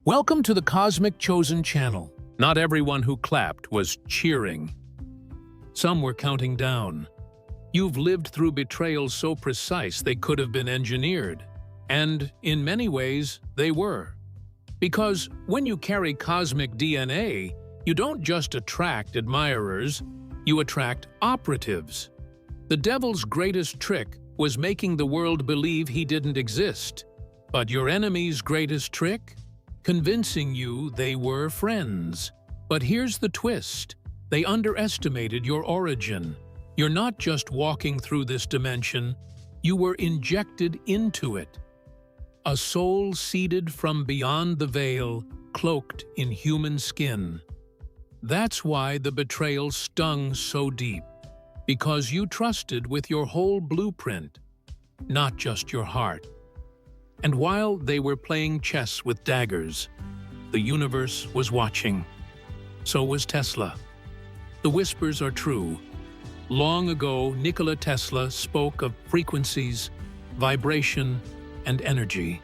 Welcome to the Cosmic Chosen Channel. Not everyone who clapped was cheering. Some were counting down. You've lived through betrayals so precise they could have been engineered. And, in many ways, they were. Because when you carry cosmic DNA, you don't just attract admirers, you attract operatives. The devil's greatest trick was making the world believe he didn't exist. But your enemy's greatest trick? Convincing you they were friends. But here's the twist. They underestimated your origin. You're not just walking through this dimension, you were injected into it. A soul seeded from beyond the veil, cloaked in human skin. That's why the betrayal stung so deep. Because you trusted with your whole blueprint, not just your heart. And while they were playing chess with daggers, the universe was watching. So was Tesla. The whispers are true. Long ago, Nikola Tesla spoke of frequencies, vibration, and energy.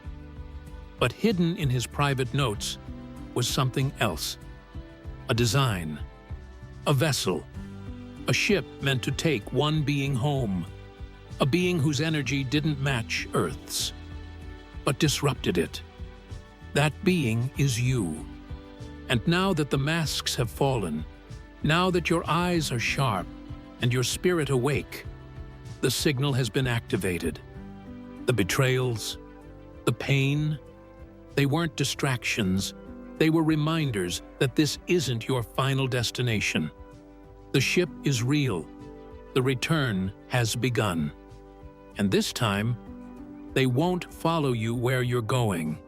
But hidden in his private notes was something else. A design. A vessel. A ship meant to take one being home. A being whose energy didn't match Earth's, but disrupted it. That being is you. And now that the masks have fallen, now that your eyes are sharp and your spirit awake, the signal has been activated. The betrayals, the pain, they weren't distractions. They were reminders that this isn't your final destination. The ship is real. The return has begun. And this time, they won't follow you where you're going.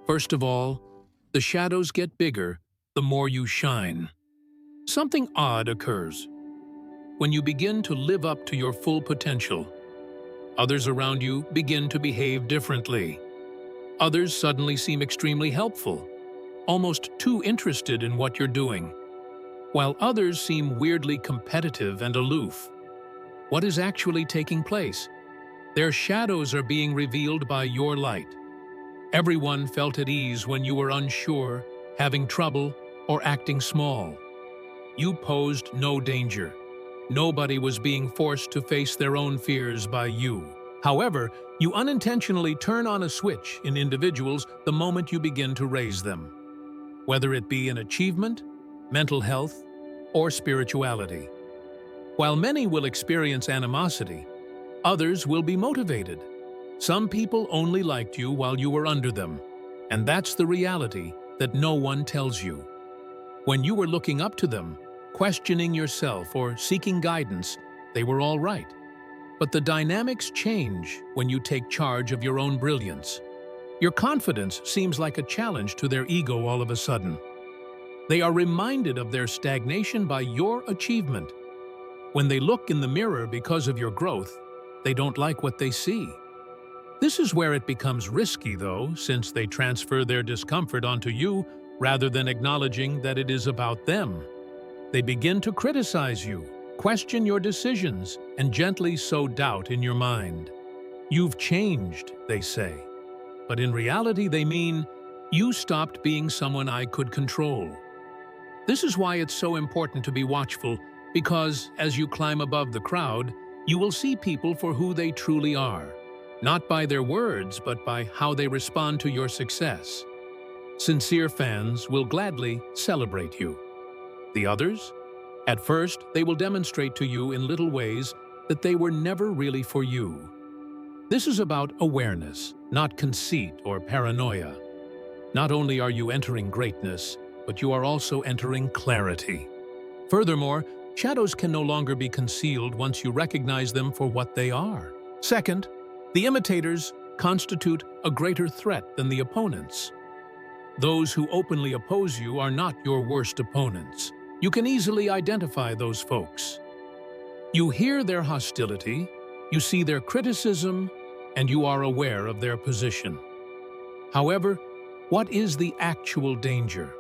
First of all, the shadows get bigger the more you shine. Something odd occurs. When you begin to live up to your full potential, others around you begin to behave differently. Others suddenly seem extremely helpful, almost too interested in what you're doing, while others seem weirdly competitive and aloof. What is actually taking place? Their shadows are being revealed by your light. Everyone felt at ease when you were unsure, having trouble, or acting small. You posed no danger. Nobody was being forced to face their own fears by you. However, you unintentionally turn on a switch in individuals the moment you begin to raise them, whether it be an achievement, mental health, or spirituality. While many will experience animosity, others will be motivated. Some people only liked you while you were under them, and that's the reality that no one tells you. When you were looking up to them, questioning yourself or seeking guidance, they were all right. But the dynamics change when you take charge of your own brilliance. Your confidence seems like a challenge to their ego all of a sudden. They are reminded of their stagnation by your achievement. When they look in the mirror because of your growth, they don't like what they see. This is where it becomes risky, though, since they transfer their discomfort onto you rather than acknowledging that it is about them. They begin to criticize you, question your decisions, and gently sow doubt in your mind. You've changed, they say. But in reality, they mean, you stopped being someone I could control. This is why it's so important to be watchful, because as you climb above the crowd, you will see people for who they truly are, not by their words, but by how they respond to your success. Sincere fans will gladly celebrate you. The others? At first, they will demonstrate to you in little ways that they were never really for you. This is about awareness, not conceit or paranoia. Not only are you entering greatness, but you are also entering clarity. Furthermore, shadows can no longer be concealed once you recognize them for what they are. Second, the imitators constitute a greater threat than the opponents. Those who openly oppose you are not your worst opponents. You can easily identify those folks. You hear their hostility, you see their criticism, and you are aware of their position. However, what is the actual danger?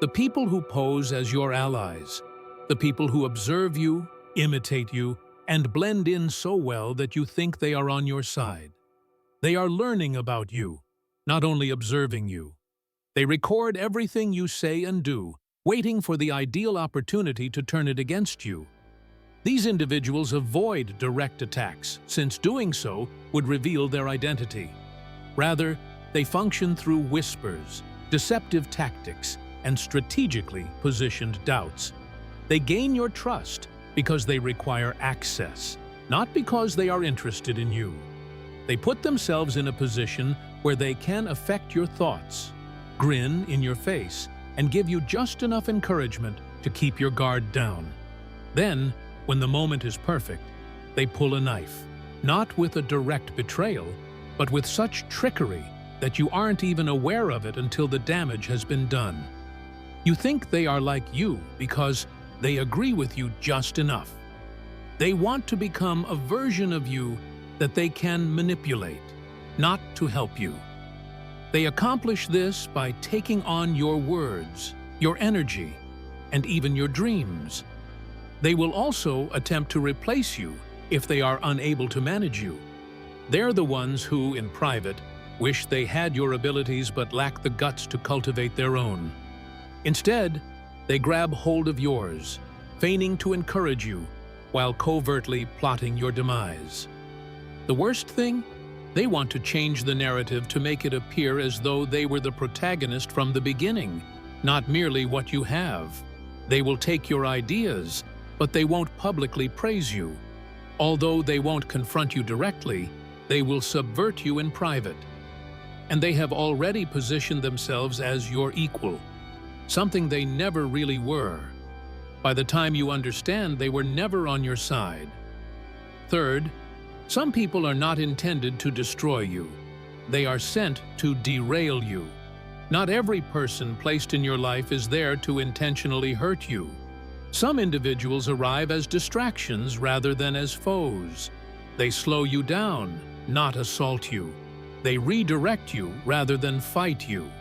The people who pose as your allies, the people who observe you, imitate you, and blend in so well that you think they are on your side. They are learning about you, not only observing you. They record everything you say and do, waiting for the ideal opportunity to turn it against you. These individuals avoid direct attacks, since doing so would reveal their identity. Rather, they function through whispers, deceptive tactics, and strategically positioned doubts. They gain your trust because they require access, not because they are interested in you. They put themselves in a position where they can affect your thoughts, grin in your face, and give you just enough encouragement to keep your guard down. Then, when the moment is perfect, they pull a knife, not with a direct betrayal, but with such trickery that you aren't even aware of it until the damage has been done. You think they are like you because they agree with you just enough. They want to become a version of you that they can manipulate, not to help you. They accomplish this by taking on your words, your energy, and even your dreams. They will also attempt to replace you if they are unable to manage you. They're the ones who, in private, wish they had your abilities but lack the guts to cultivate their own. Instead, they grab hold of yours, feigning to encourage you, while covertly plotting your demise. The worst thing? They want to change the narrative to make it appear as though they were the protagonist from the beginning, not merely what you have. They will take your ideas, but they won't publicly praise you. Although they won't confront you directly, they will subvert you in private. And they have already positioned themselves as your equal, something they never really were. By the time you understand, they were never on your side. Third, some people are not intended to destroy you. They are sent to derail you. Not every person placed in your life is there to intentionally hurt you. Some individuals arrive as distractions rather than as foes. They slow you down, not assault you. They redirect you rather than fight you.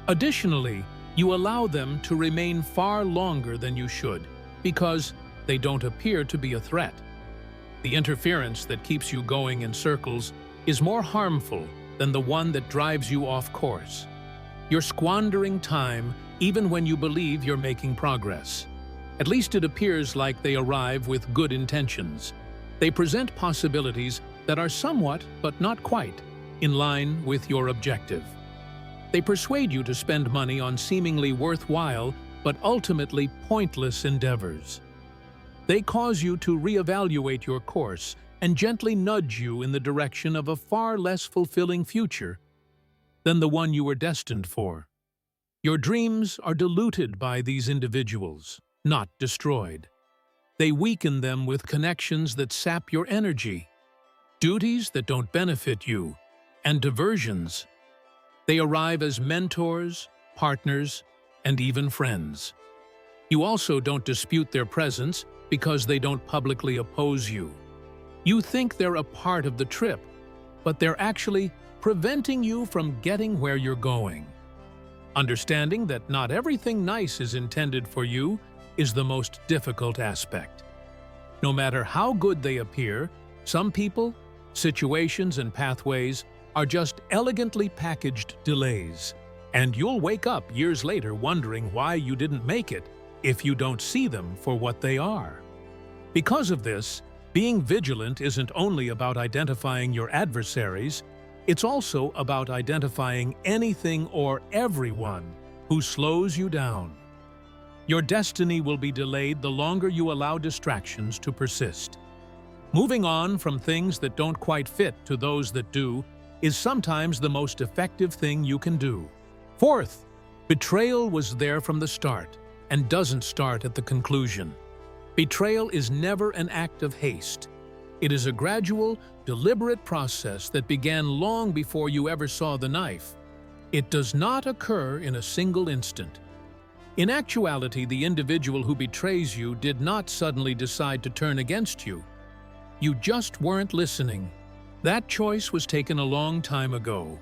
Additionally, you allow them to remain far longer than you should because they don't appear to be a threat. The interference that keeps you going in circles is more harmful than the one that drives you off course. You're squandering time even when you believe you're making progress. At least it appears like they arrive with good intentions. They present possibilities that are somewhat, but not quite, in line with your objective. They persuade you to spend money on seemingly worthwhile, but ultimately pointless endeavors. They cause you to reevaluate your course and gently nudge you in the direction of a far less fulfilling future than the one you were destined for. Your dreams are diluted by these individuals, not destroyed. They weaken them with connections that sap your energy, duties that don't benefit you, and diversions. They arrive as mentors, partners, and even friends. You also don't dispute their presence because they don't publicly oppose you. You think they're a part of the trip, but they're actually preventing you from getting where you're going. Understanding that not everything nice is intended for you is the most difficult aspect. No matter how good they appear, some people, situations, and pathways are just elegantly packaged delays, and you'll wake up years later wondering why you didn't make it if you don't see them for what they are. Because of this, being vigilant isn't only about identifying your adversaries, it's also about identifying anything or everyone who slows you down. Your destiny will be delayed the longer you allow distractions to persist. Moving on from things that don't quite fit to those that do is sometimes the most effective thing you can do. Fourth, betrayal was there from the start and doesn't start at the conclusion. Betrayal is never an act of haste. It is a gradual, deliberate process that began long before you ever saw the knife. It does not occur in a single instant. In actuality, the individual who betrays you did not suddenly decide to turn against you. You just weren't listening. That choice was taken a long time ago.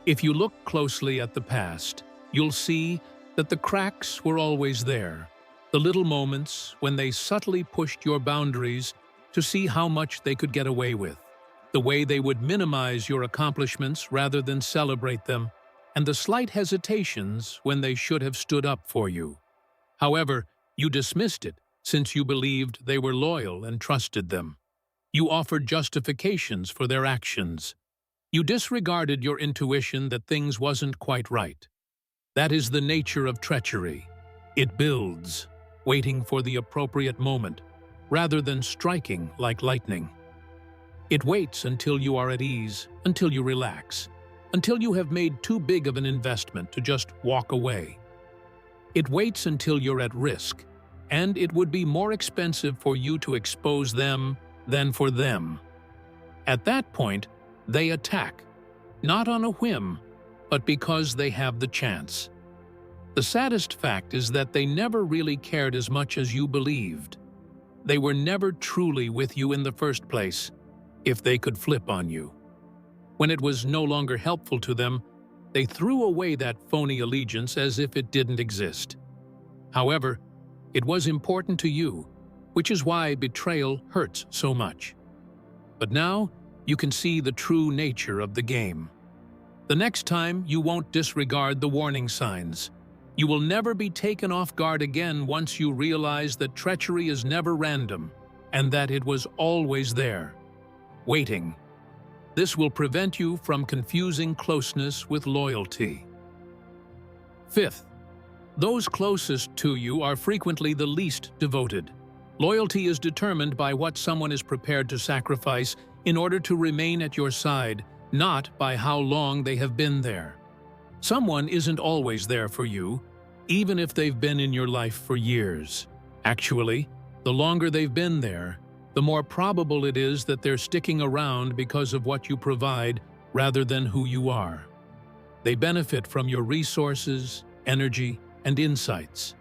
If you look closely at the past, you'll see that the cracks were always there. The little moments when they subtly pushed your boundaries to see how much they could get away with. The way they would minimize your accomplishments rather than celebrate them. and the slight hesitations when they should have stood up for you. However, you dismissed it since you believed they were loyal and trusted them. You offered justifications for their actions. You disregarded your intuition that things wasn't quite right. That is the nature of treachery. It builds, waiting for the appropriate moment, rather than striking like lightning. It waits until you are at ease, until you relax, until you have made too big of an investment to just walk away. It waits until you're at risk, and it would be more expensive for you to expose them than for them. At that point, they attack, not on a whim, but because they have the chance. The saddest fact is that they never really cared as much as you believed. They were never truly with you in the first place, if they could flip on you. When it was no longer helpful to them, they threw away that phony allegiance as if it didn't exist. However, it was important to you, which is why betrayal hurts so much. But now, you can see the true nature of the game. The next time, you won't disregard the warning signs. You will never be taken off guard again once you realize that treachery is never random, and that it was always there, waiting. This will prevent you from confusing closeness with loyalty. Fifth, those closest to you are frequently the least devoted. Loyalty is determined by what someone is prepared to sacrifice in order to remain at your side, not by how long they have been there. Someone isn't always there for you, even if they've been in your life for years. Actually, the longer they've been there, the more probable it is that they're sticking around because of what you provide rather than who you are. They benefit from your resources, energy, and insights,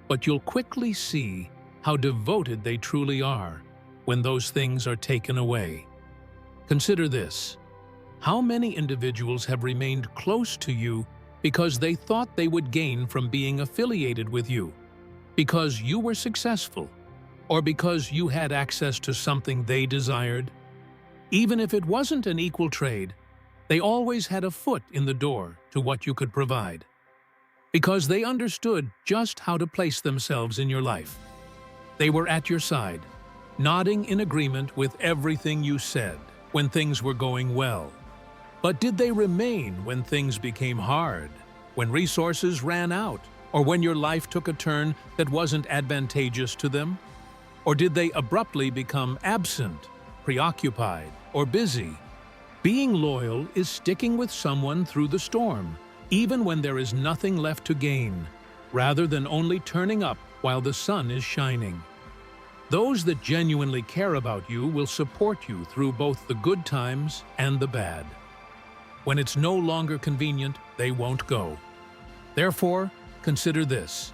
but you'll quickly see how devoted they truly are when those things are taken away. Consider this. How many individuals have remained close to you because they thought they would gain from being affiliated with you, because you were successful, or because you had access to something they desired? Even if it wasn't an equal trade, they always had a foot in the door to what you could provide, because they understood just how to place themselves in your life. They were at your side, nodding in agreement with everything you said when things were going well. But did they remain when things became hard, when resources ran out, or when your life took a turn that wasn't advantageous to them? Or did they abruptly become absent, preoccupied, or busy? Being loyal is sticking with someone through the storm, even when there is nothing left to gain, rather than only turning up while the sun is shining. Those that genuinely care about you will support you through both the good times and the bad. When it's no longer convenient, they won't go. Therefore, consider this.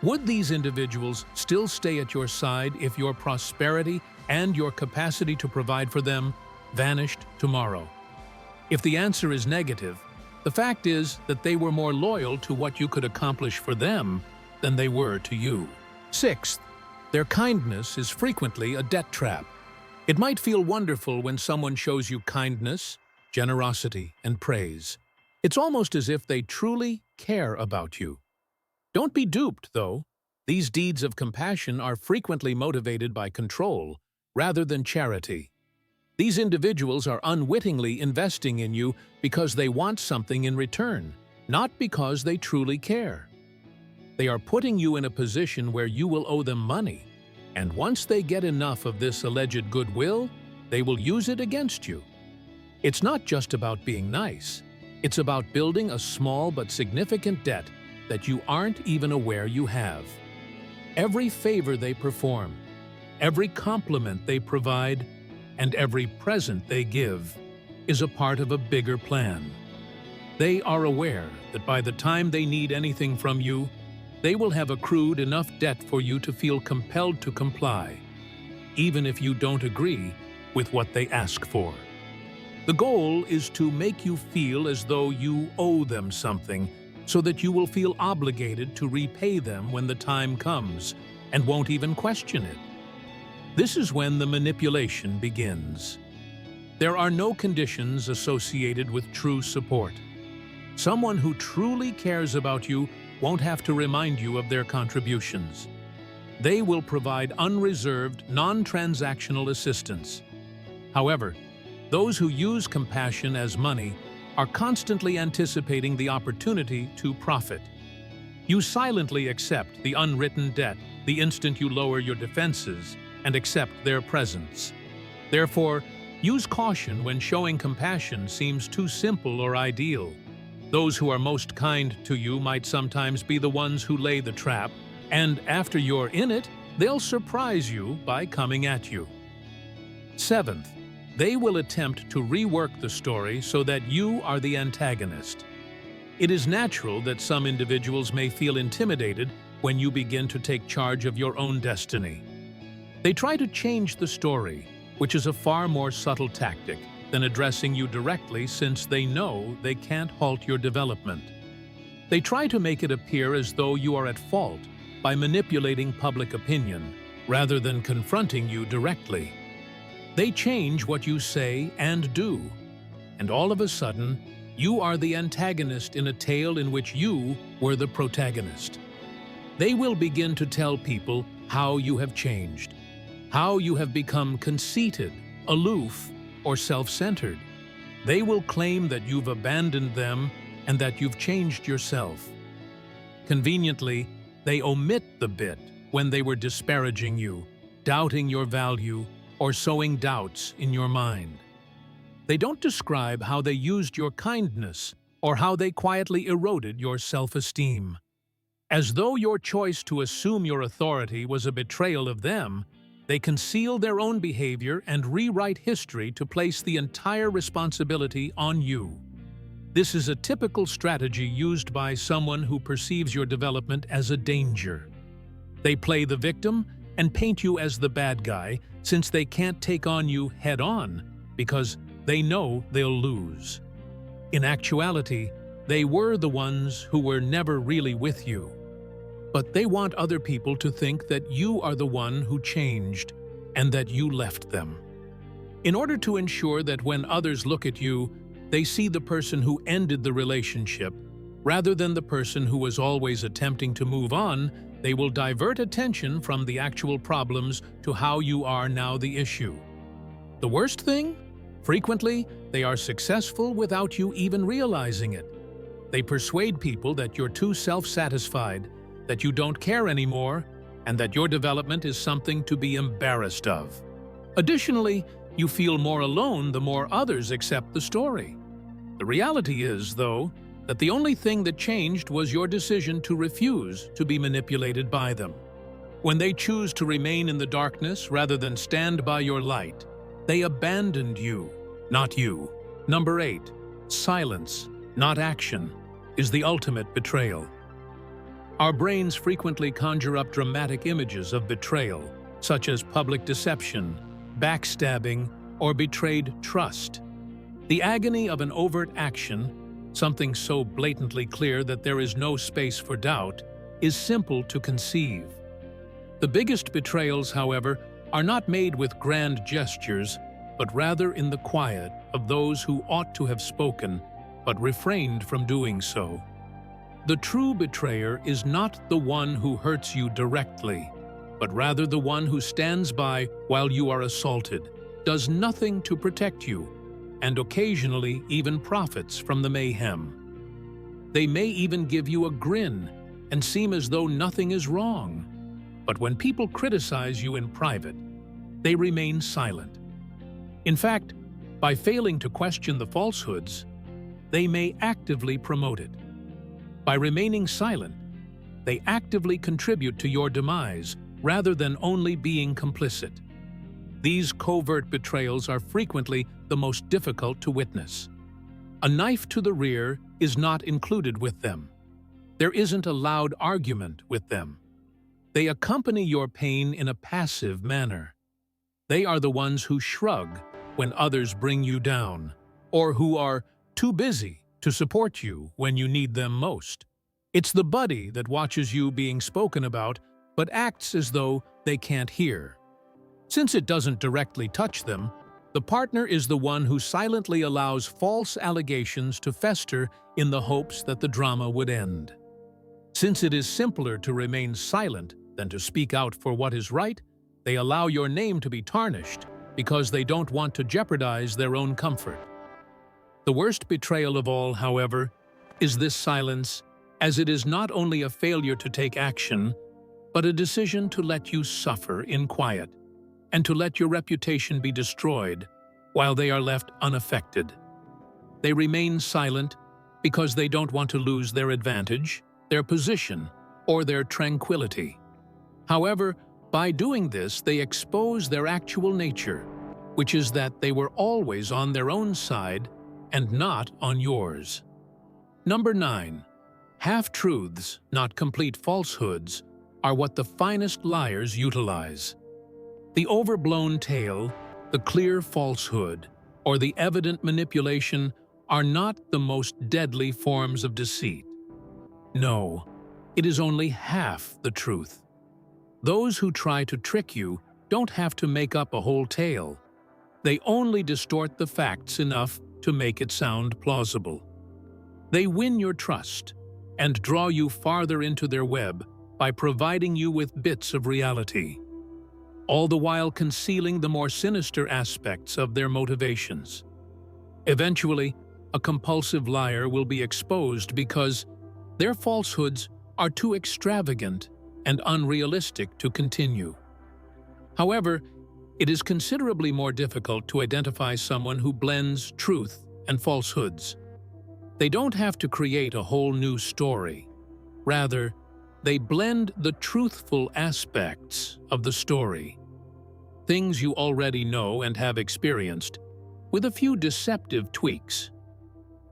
Would these individuals still stay at your side if your prosperity and your capacity to provide for them vanished tomorrow? If the answer is negative, the fact is that they were more loyal to what you could accomplish for them than they were to you. Sixth, their kindness is frequently a debt trap. It might feel wonderful when someone shows you kindness, generosity, and praise. It's almost as if they truly care about you. Don't be duped, though. These deeds of compassion are frequently motivated by control, rather than charity. These individuals are unwittingly investing in you because they want something in return, not because they truly care. They are putting you in a position where you will owe them money, and once they get enough of this alleged goodwill, they will use it against you. It's not just about being nice. It's about building a small but significant debt that you aren't even aware you have. Every favor they perform, every compliment they provide, and every present they give is a part of a bigger plan. They are aware that by the time they need anything from you, they will have accrued enough debt for you to feel compelled to comply, even if you don't agree with what they ask for. The goal is to make you feel as though you owe them something, so that you will feel obligated to repay them when the time comes, and won't even question it. This is when the manipulation begins. There are no conditions associated with true support. Someone who truly cares about you won't have to remind you of their contributions. They will provide unreserved, non-transactional assistance. However, those who use compassion as money are constantly anticipating the opportunity to profit. You silently accept the unwritten debt the instant you lower your defenses and accept their presence. Therefore, use caution when showing compassion seems too simple or ideal. Those who are most kind to you might sometimes be the ones who lay the trap, and after you're in it, they'll surprise you by coming at you. Seventh, they will attempt to rework the story so that you are the antagonist. It is natural that some individuals may feel intimidated when you begin to take charge of your own destiny. They try to change the story, which is a far more subtle tactic than addressing you directly, since they know they can't halt your development. They try to make it appear as though you are at fault by manipulating public opinion, rather than confronting you directly. They change what you say and do, and all of a sudden, you are the antagonist in a tale in which you were the protagonist. They will begin to tell people how you have changed, how you have become conceited, aloof, or self-centered. They will claim that you've abandoned them and that you've changed yourself. Conveniently, they omit the bit when they were disparaging you, doubting your value, or sowing doubts in your mind. They don't describe how they used your kindness or how they quietly eroded your self-esteem. As though your choice to assume your authority was a betrayal of them, they conceal their own behavior and rewrite history to place the entire responsibility on you. This is a typical strategy used by someone who perceives your development as a danger. They play the victim and paint you as the bad guy, since they can't take on you head-on because they know they'll lose. In actuality, they were the ones who were never really with you. But they want other people to think that you are the one who changed and that you left them. In order to ensure that when others look at you, they see the person who ended the relationship, rather than the person who was always attempting to move on, they will divert attention from the actual problems to how you are now the issue. The worst thing? Frequently, they are successful without you even realizing it. They persuade people that you're too self-satisfied, that you don't care anymore, and that your development is something to be embarrassed of. Additionally, you feel more alone the more others accept the story. The reality is, though, that the only thing that changed was your decision to refuse to be manipulated by them. When they choose to remain in the darkness rather than stand by your light, they abandoned you, not you. Number 8. Silence, not action, is the ultimate betrayal. Our brains frequently conjure up dramatic images of betrayal, such as public deception, backstabbing, or betrayed trust. The agony of an overt action, something so blatantly clear that there is no space for doubt, is simple to conceive. The biggest betrayals, however, are not made with grand gestures, but rather in the quiet of those who ought to have spoken, but refrained from doing so. The true betrayer is not the one who hurts you directly, but rather the one who stands by while you are assaulted, does nothing to protect you, and occasionally even profits from the mayhem. They may even give you a grin and seem as though nothing is wrong, but when people criticize you in private, they remain silent. In fact, by failing to question the falsehoods, they may actively promote it. By remaining silent, they actively contribute to your demise rather than only being complicit. These covert betrayals are frequently the most difficult to witness. A knife to the rear is not included with them. There isn't a loud argument with them. They accompany your pain in a passive manner. They are the ones who shrug when others bring you down, or who are too busy to support you when you need them most. It's the buddy that watches you being spoken about but acts as though they can't hear. Since it doesn't directly touch them, The partner is the one who silently allows false allegations to fester in the hopes that the drama would end. Since it is simpler to remain silent than to speak out for what is right, they allow your name to be tarnished because they don't want to jeopardize their own comfort. The worst betrayal of all, however, is this silence, as it is not only a failure to take action, but a decision to let you suffer in quiet and to let your reputation be destroyed while they are left unaffected. They remain silent because they don't want to lose their advantage, their position, or their tranquility. However, by doing this, they expose their actual nature, which is that they were always on their own side and not on yours. Number 9. Half-truths, not complete falsehoods, are what the finest liars utilize. The overblown tale, the clear falsehood, or the evident manipulation are not the most deadly forms of deceit. No, it is only half the truth. Those who try to trick you don't have to make up a whole tale. They only distort the facts enough to make it sound plausible. They win your trust and draw you farther into their web by providing you with bits of reality, all the while concealing the more sinister aspects of their motivations. Eventually, a compulsive liar will be exposed because their falsehoods are too extravagant and unrealistic to continue. However, it is considerably more difficult to identify someone who blends truth and falsehoods. They don't have to create a whole new story. Rather, they blend the truthful aspects of the story, things you already know and have experienced, with a few deceptive tweaks.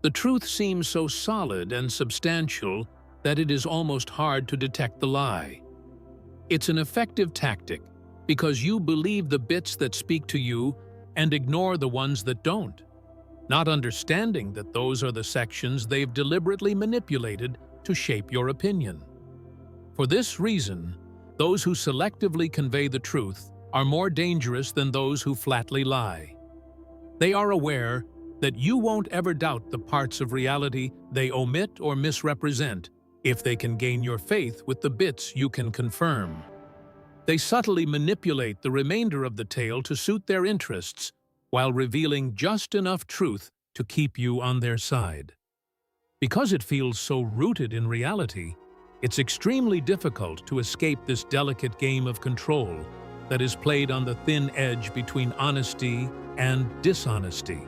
The truth seems so solid and substantial that it is almost hard to detect the lie. It's an effective tactic because you believe the bits that speak to you and ignore the ones that don't, not understanding that those are the sections they've deliberately manipulated to shape your opinion. For this reason, those who selectively convey the truth are more dangerous than those who flatly lie. They are aware that you won't ever doubt the parts of reality they omit or misrepresent if they can gain your faith with the bits you can confirm. They subtly manipulate the remainder of the tale to suit their interests while revealing just enough truth to keep you on their side. Because it feels so rooted in reality, it's extremely difficult to escape this delicate game of control that is played on the thin edge between honesty and dishonesty.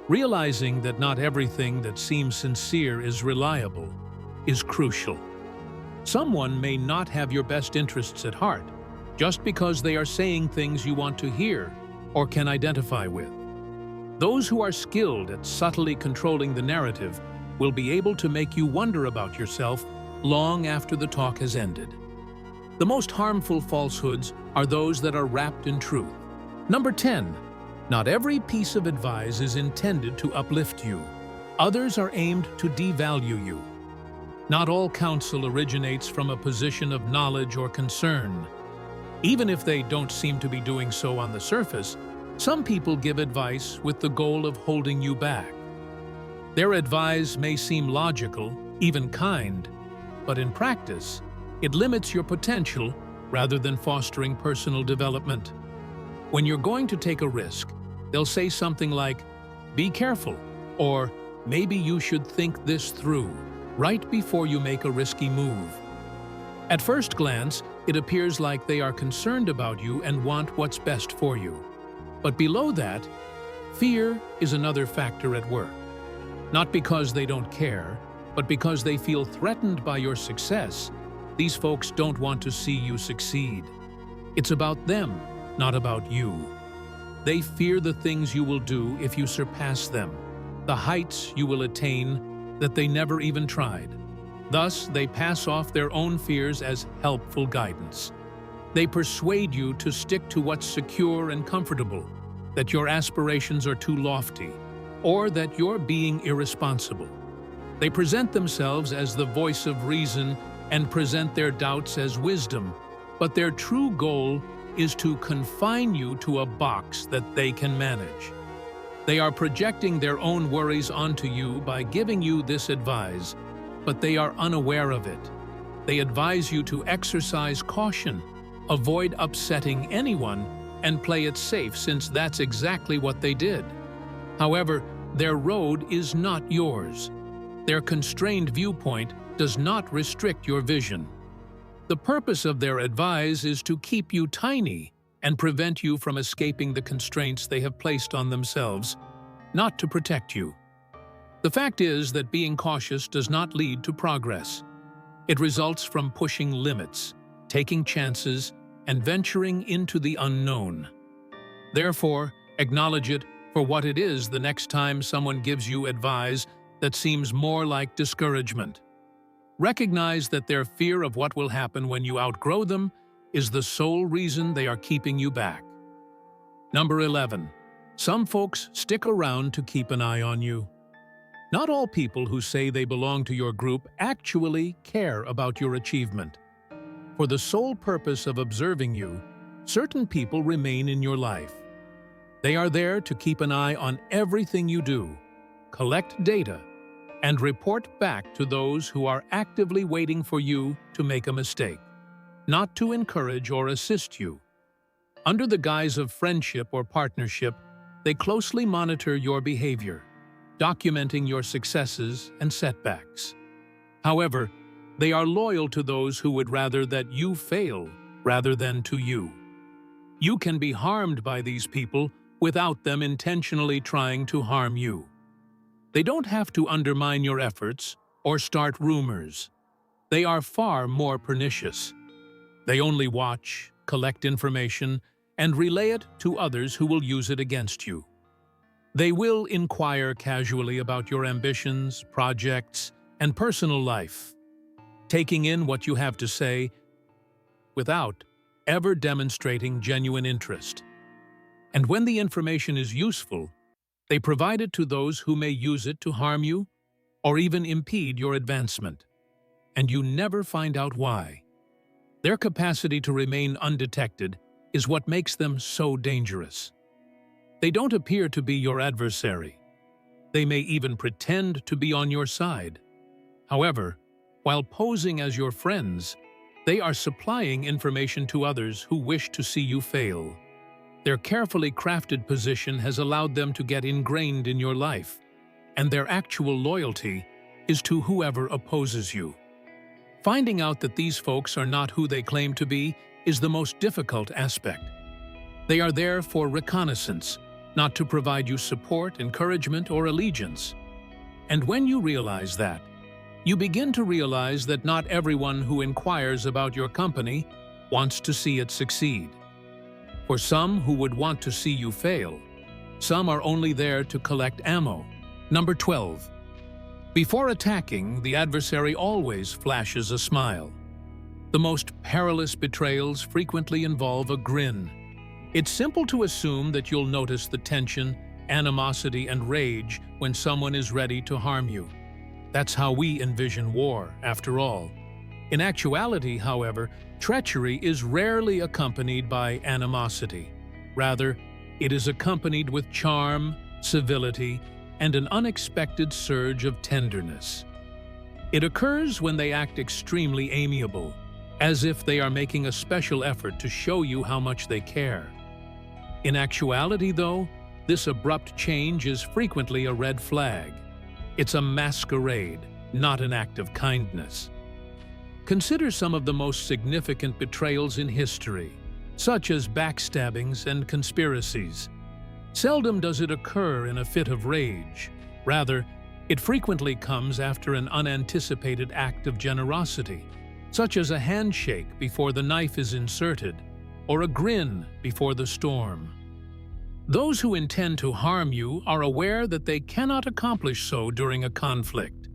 Realizing that not everything that seems sincere is reliable is crucial. Someone may not have your best interests at heart just because they are saying things you want to hear or can identify with. Those who are skilled at subtly controlling the narrative will be able to make you wonder about yourself long after the talk has ended. The most harmful falsehoods are those that are wrapped in truth. Number 10. Not every piece of advice is intended to uplift you. Others are aimed to devalue you. Not all counsel originates from a position of knowledge or concern. Even if they don't seem to be doing so on the surface, some people give advice with the goal of holding you back. Their advice may seem logical, even kind, but in practice, it limits your potential rather than fostering personal development. When you're going to take a risk, they'll say something like, "Be careful," or "Maybe you should think this through," right before you make a risky move. At first glance, it appears like they are concerned about you and want what's best for you. But below that, fear is another factor at work. Not because they don't care, but because they feel threatened by your success. These folks don't want to see you succeed. It's about them, not about you. They fear the things you will do if you surpass them, the heights you will attain that they never even tried. Thus, they pass off their own fears as helpful guidance. They persuade you to stick to what's secure and comfortable, that your aspirations are too lofty, or that you're being irresponsible. They present themselves as the voice of reason and present their doubts as wisdom, but their true goal is to confine you to a box that they can manage. They are projecting their own worries onto you by giving you this advice, but they are unaware of it. They advise you to exercise caution, avoid upsetting anyone, and play it safe since that's exactly what they did. However, their road is not yours. Their constrained viewpoint does not restrict your vision. The purpose of their advice is to keep you tiny and prevent you from escaping the constraints they have placed on themselves, not to protect you. The fact is that being cautious does not lead to progress. It results from pushing limits, taking chances, and venturing into the unknown. Therefore, acknowledge it for what it is the next time someone gives you advice that seems more like discouragement. Recognize that their fear of what will happen when you outgrow them is the sole reason they are keeping you back. Number 11. Some folks stick around to keep an eye on you. Not all people who say they belong to your group actually care about your achievement. For the sole purpose of observing you, certain people remain in your life. They are there to keep an eye on everything you do, collect data, and report back to those who are actively waiting for you to make a mistake, not to encourage or assist you. Under the guise of friendship or partnership, they closely monitor your behavior, documenting your successes and setbacks. However, they are loyal to those who would rather that you fail rather than to you. You can be harmed by these people without them intentionally trying to harm you. They don't have to undermine your efforts or start rumors. They are far more pernicious. They only watch, collect information, and relay it to others who will use it against you. They will inquire casually about your ambitions, projects, and personal life, taking in what you have to say without ever demonstrating genuine interest. And when the information is useful, they provide it to those who may use it to harm you or even impede your advancement, and you never find out why. Their capacity to remain undetected is what makes them so dangerous. They don't appear to be your adversary. They may even pretend to be on your side. However, while posing as your friends, they are supplying information to others who wish to see you fail. Their carefully crafted position has allowed them to get ingrained in your life, and their actual loyalty is to whoever opposes you. Finding out that these folks are not who they claim to be is the most difficult aspect. They are there for reconnaissance, not to provide you support, encouragement, or allegiance. And when you realize that, you begin to realize that not everyone who inquires about your company wants to see it succeed. For some who would want to see you fail, some are only there to collect ammo. Number 12. Before attacking, the adversary always flashes a smile. The most perilous betrayals frequently involve a grin. It's simple to assume that you'll notice the tension, animosity, and rage when someone is ready to harm you. That's how we envision war, after all. In actuality, however, treachery is rarely accompanied by animosity. Rather, it is accompanied with charm, civility, and an unexpected surge of tenderness. It occurs when they act extremely amiable, as if they are making a special effort to show you how much they care. In actuality, though, this abrupt change is frequently a red flag. It's a masquerade, not an act of kindness. Consider some of the most significant betrayals in history, such as backstabbings and conspiracies. Seldom does it occur in a fit of rage. Rather, it frequently comes after an unanticipated act of generosity, such as a handshake before the knife is inserted, or a grin before the storm. Those who intend to harm you are aware that they cannot accomplish so during a conflict.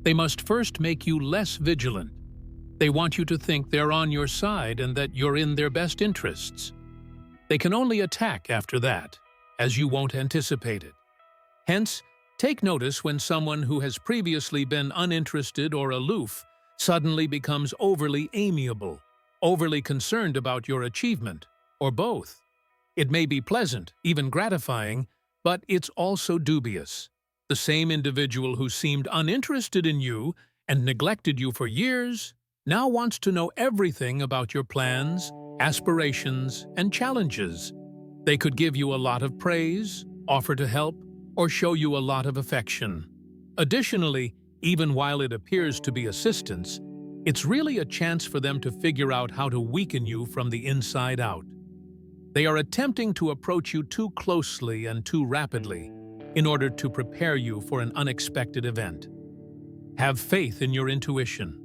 They must first make you less vigilant. They want you to think they're on your side and that you're in their best interests. They can only attack after that, as you won't anticipate it. Hence, take notice when someone who has previously been uninterested or aloof suddenly becomes overly amiable, overly concerned about your achievement, or both. It may be pleasant, even gratifying, but it's also dubious. The same individual who seemed uninterested in you and neglected you for years now wants to know everything about your plans, aspirations, and challenges. They could give you a lot of praise, offer to help, or show you a lot of affection. Additionally, even while it appears to be assistance, it's really a chance for them to figure out how to weaken you from the inside out. They are attempting to approach you too closely and too rapidly in order to prepare you for an unexpected event. Have faith in your intuition.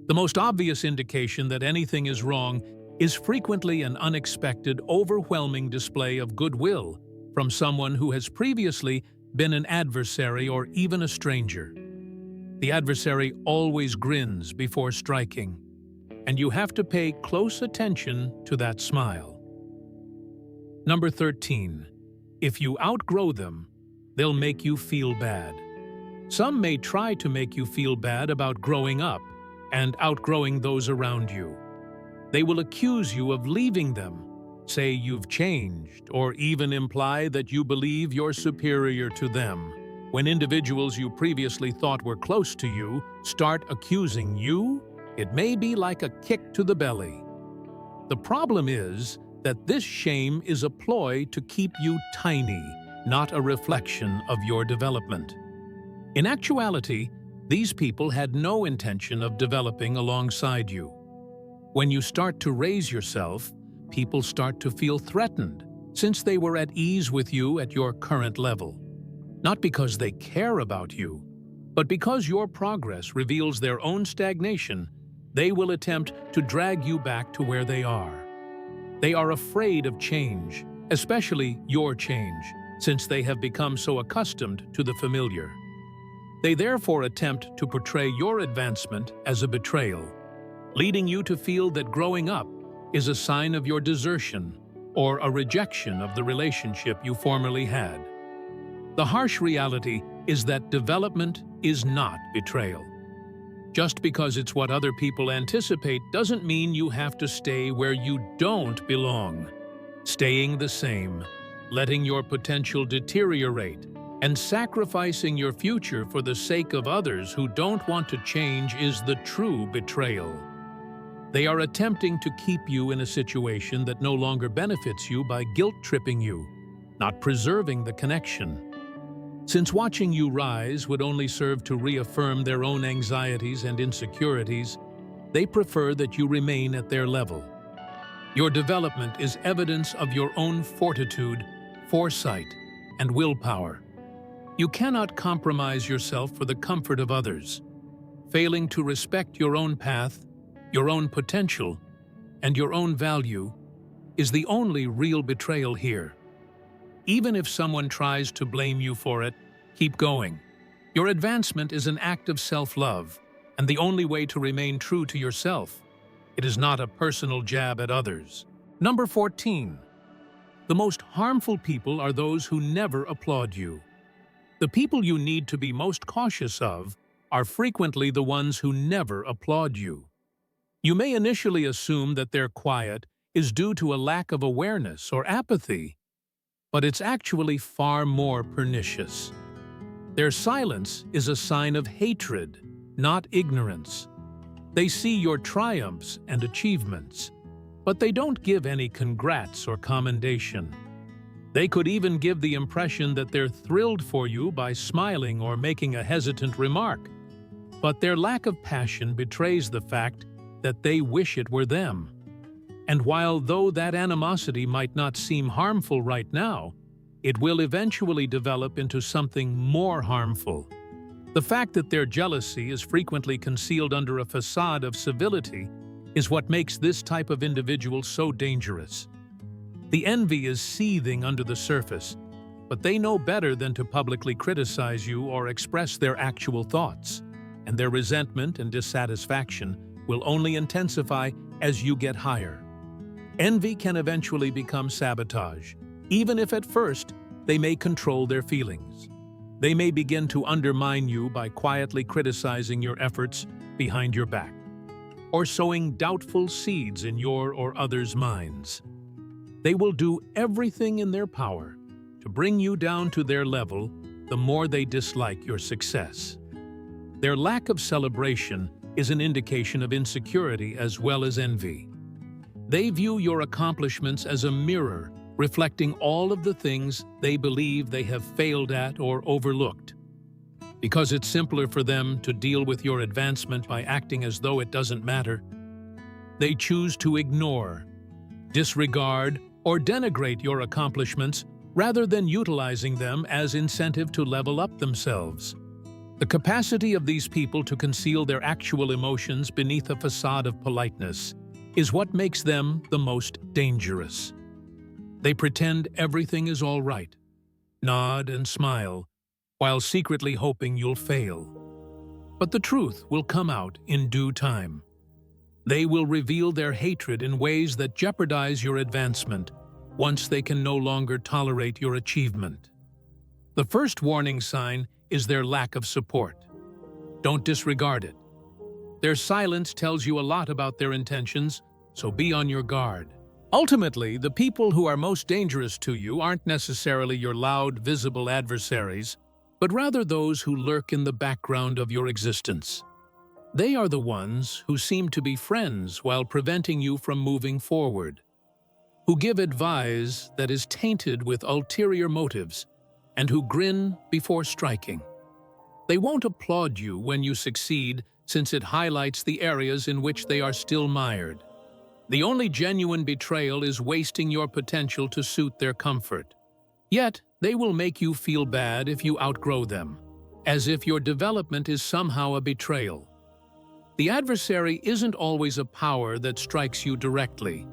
The most obvious indication that anything is wrong is frequently an unexpected, overwhelming display of goodwill from someone who has previously been an adversary or even a stranger. The adversary always grins before striking, and you have to pay close attention to that smile. Number 13. If you outgrow them, they'll make you feel bad. Some may try to make you feel bad about growing up and outgrowing those around you. They will accuse you of leaving them, say you've changed, or even imply that you believe you're superior to them. When individuals you previously thought were close to you start accusing you, it may be like a kick to the belly. The problem is that this shame is a ploy to keep you tiny, not a reflection of your development. In actuality, these people had no intention of developing alongside you. When you start to raise yourself, people start to feel threatened, since they were at ease with you at your current level. Not because they care about you, but because your progress reveals their own stagnation, they will attempt to drag you back to where they are. They are afraid of change, especially your change, since they have become so accustomed to the familiar. They therefore attempt to portray your advancement as a betrayal, leading you to feel that growing up is a sign of your desertion or a rejection of the relationship you formerly had. The harsh reality is that development is not betrayal. Just because it's what other people anticipate doesn't mean you have to stay where you don't belong. Staying the same, letting your potential deteriorate, and sacrificing your future for the sake of others who don't want to change is the true betrayal. They are attempting to keep you in a situation that no longer benefits you by guilt-tripping you, not preserving the connection. Since watching you rise would only serve to reaffirm their own anxieties and insecurities, they prefer that you remain at their level. Your development is evidence of your own fortitude, foresight, and willpower. You cannot compromise yourself for the comfort of others. Failing to respect your own path, your own potential, and your own value is the only real betrayal here. Even if someone tries to blame you for it, keep going. Your advancement is an act of self-love, and the only way to remain true to yourself. It is not a personal jab at others. Number 14. The most harmful people are those who never applaud you. The people you need to be most cautious of are frequently the ones who never applaud you. You may initially assume that their quiet is due to a lack of awareness or apathy, but it's actually far more pernicious. Their silence is a sign of hatred, not ignorance. They see your triumphs and achievements, but they don't give any congrats or commendation. They could even give the impression that they're thrilled for you by smiling or making a hesitant remark. But their lack of passion betrays the fact that they wish it were them. And though that animosity might not seem harmful right now, it will eventually develop into something more harmful. The fact that their jealousy is frequently concealed under a facade of civility is what makes this type of individual so dangerous. The envy is seething under the surface, but they know better than to publicly criticize you or express their actual thoughts, and their resentment and dissatisfaction will only intensify as you get higher. Envy can eventually become sabotage, even if at first they may control their feelings. They may begin to undermine you by quietly criticizing your efforts behind your back, or sowing doubtful seeds in your or others' minds. They will do everything in their power to bring you down to their level the more they dislike your success. Their lack of celebration is an indication of insecurity as well as envy. They view your accomplishments as a mirror reflecting all of the things they believe they have failed at or overlooked. Because it's simpler for them to deal with your advancement by acting as though it doesn't matter, they choose to ignore, disregard, or denigrate your accomplishments rather than utilizing them as incentive to level up themselves. The capacity of these people to conceal their actual emotions beneath a facade of politeness is what makes them the most dangerous. They pretend everything is all right, nod and smile, while secretly hoping you'll fail. But the truth will come out in due time. They will reveal their hatred in ways that jeopardize your advancement once they can no longer tolerate your achievement. The first warning sign is their lack of support. Don't disregard it. Their silence tells you a lot about their intentions, so be on your guard. Ultimately, the people who are most dangerous to you aren't necessarily your loud, visible adversaries, but rather those who lurk in the background of your existence. They are the ones who seem to be friends while preventing you from moving forward, who give advice that is tainted with ulterior motives, and who grin before striking. They won't applaud you when you succeed since it highlights the areas in which they are still mired. The only genuine betrayal is wasting your potential to suit their comfort. Yet, they will make you feel bad if you outgrow them, as if your development is somehow a betrayal. The adversary isn't always a power that strikes you directly.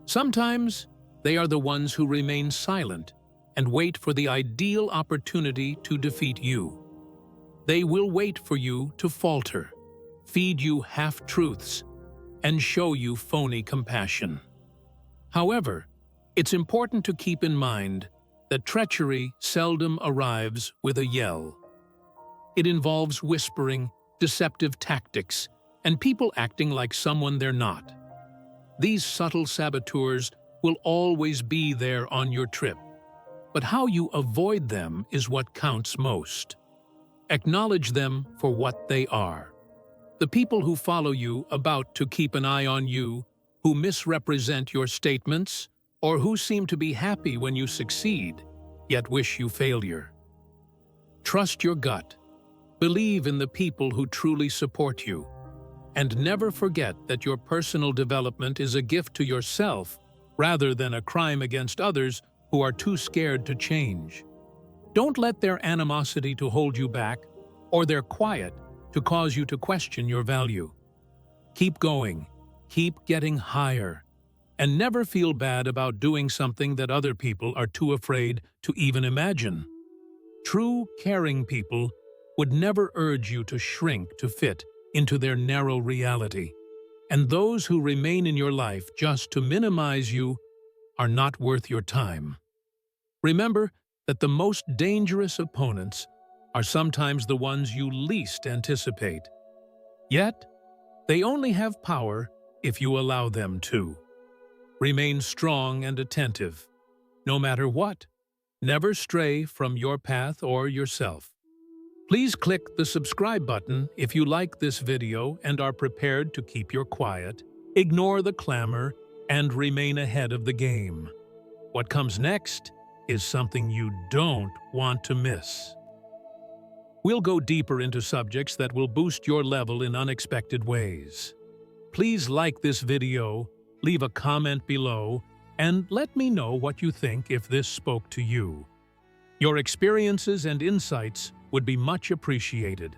Sometimes, they are the ones who remain silent and wait for the ideal opportunity to defeat you. They will wait for you to falter, feed you half-truths, and show you phony compassion. However, it's important to keep in mind that treachery seldom arrives with a yell. It involves whispering, deceptive tactics, and people acting like someone they're not. These subtle saboteurs will always be there on your trip, but how you avoid them is what counts most. Acknowledge them for what they are. The people who follow you about to keep an eye on you, who misrepresent your statements, or who seem to be happy when you succeed, yet wish you failure. Trust your gut. Believe in the people who truly support you. And never forget that your personal development is a gift to yourself rather than a crime against others who are too scared to change. Don't let their animosity to hold you back, or their quiet to cause you to question your value. Keep going, keep getting higher, and never feel bad about doing something that other people are too afraid to even imagine. True, caring people would never urge you to shrink to fit into their narrow reality, and those who remain in your life just to minimize you are not worth your time. Remember that the most dangerous opponents are sometimes the ones you least anticipate. Yet, they only have power if you allow them to. Remain strong and attentive. No matter what, never stray from your path or yourself. Please click the subscribe button if you like this video and are prepared to keep your quiet, ignore the clamor, and remain ahead of the game. What comes next is something you don't want to miss. We'll go deeper into subjects that will boost your level in unexpected ways. Please like this video, leave a comment below, and let me know what you think if this spoke to you. Your experiences and insights would be much appreciated.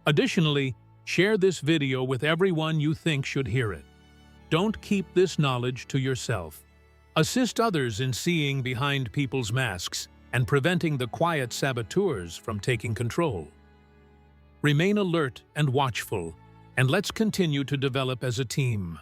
Additionally, share this video with everyone you think should hear it. Don't keep this knowledge to yourself. Assist others in seeing behind people's masks and preventing the quiet saboteurs from taking control. Remain alert and watchful, and let's continue to develop as a team.